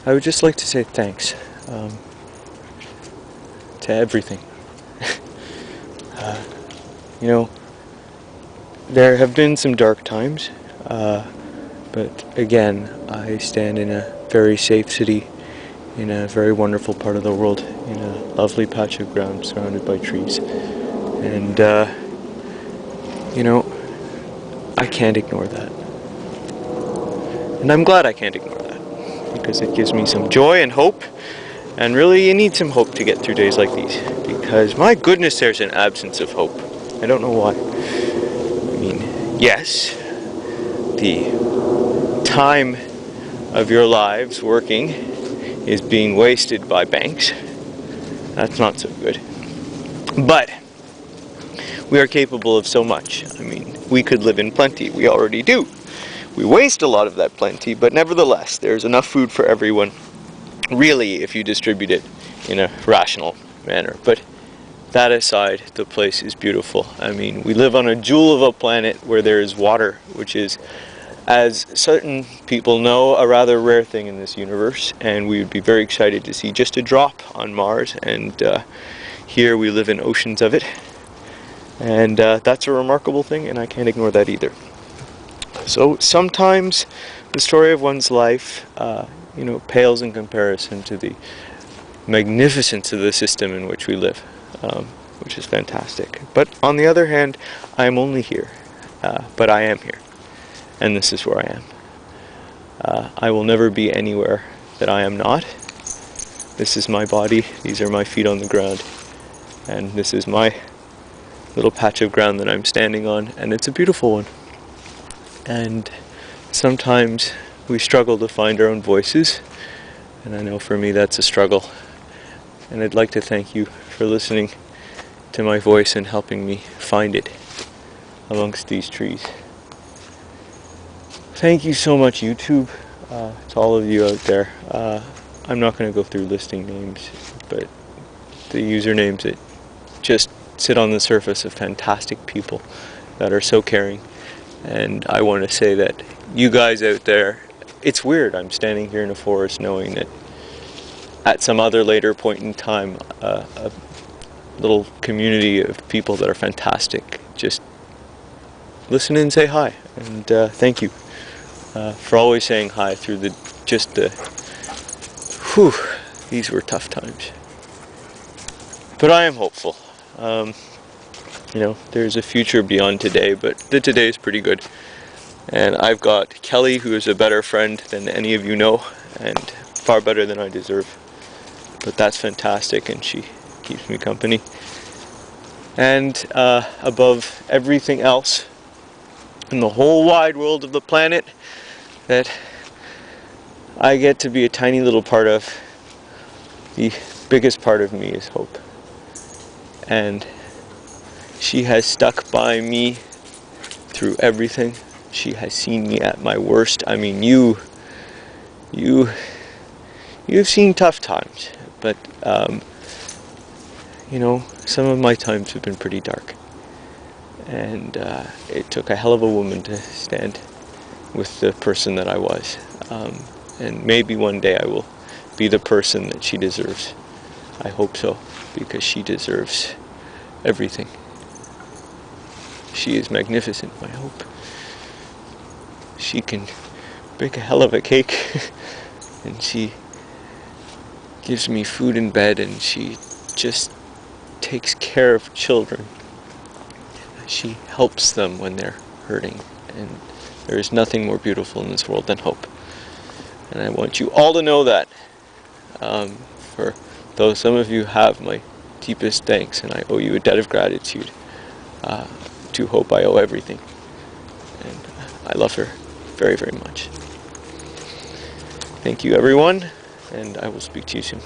I would just like to say thanks to everything. You know, there have been some dark times, but again, I stand in a very safe city, in a very wonderful part of the world, in a lovely patch of ground surrounded by trees. And, you know, I can't ignore that. And I'm glad I can't ignore that, because it gives me some joy and hope. And really, you need some hope to get through days like these, because my goodness, there's an absence of hope. I don't know why. I mean, yes, the time of your lives working is being wasted by banks. That's not so good. But we are capable of so much. I mean, we could live in plenty. We already do. We waste a lot of that plenty, but nevertheless, there's enough food for everyone, really, if you distribute it in a rational manner. But that aside, the place is beautiful. I mean, we live on a jewel of a planet where there is water, which is, as certain people know, a rather rare thing in this universe, and we would be very excited to see just a drop on Mars, and here we live in oceans of it, and that's a remarkable thing, and I can't ignore that either. So sometimes the story of one's life, you know, pales in comparison to the magnificence of the system in which we live, which is fantastic. But on the other hand, I am only here, but I am here, and this is where I am. I will never be anywhere that I am not. This is my body, these are my feet on the ground, and this is my little patch of ground that I'm standing on, and it's a beautiful one. And sometimes we struggle to find our own voices, and I know for me that's a struggle. And I'd like to thank you for listening to my voice and helping me find it amongst these trees. Thank you so much, YouTube, to all of you out there. I'm not going to go through listing names, but the usernames that just sit on the surface of fantastic people that are so caring. And I want to say that you guys out there, it's weird, I'm standing here in a forest knowing that at some other later point in time, a little community of people that are fantastic just listen and say hi. And thank you for always saying hi through these were tough times. But I am hopeful. You know, there's a future beyond today, but the today is pretty good. And I've got Kelly, who is a better friend than any of you know, and far better than I deserve. But that's fantastic, and she keeps me company. And above everything else in the whole wide world of the planet that I get to be a tiny little part of, the biggest part of me is hope. And she has stuck by me through everything. She has seen me at my worst. I mean, you've seen tough times, but you know, some of my times have been pretty dark. And it took a hell of a woman to stand with the person that I was. And maybe one day I will be the person that she deserves. I hope so, because she deserves everything. She is magnificent, I hope. She can bake a hell of a cake, and she gives me food in bed, and she just takes care of children. She helps them when they're hurting, and there is nothing more beautiful in this world than hope. And I want you all to know that. For though some of you have my deepest thanks, and I owe you a debt of gratitude. To hope I owe everything. And I love her very, very much. Thank you, everyone, and I will speak to you soon.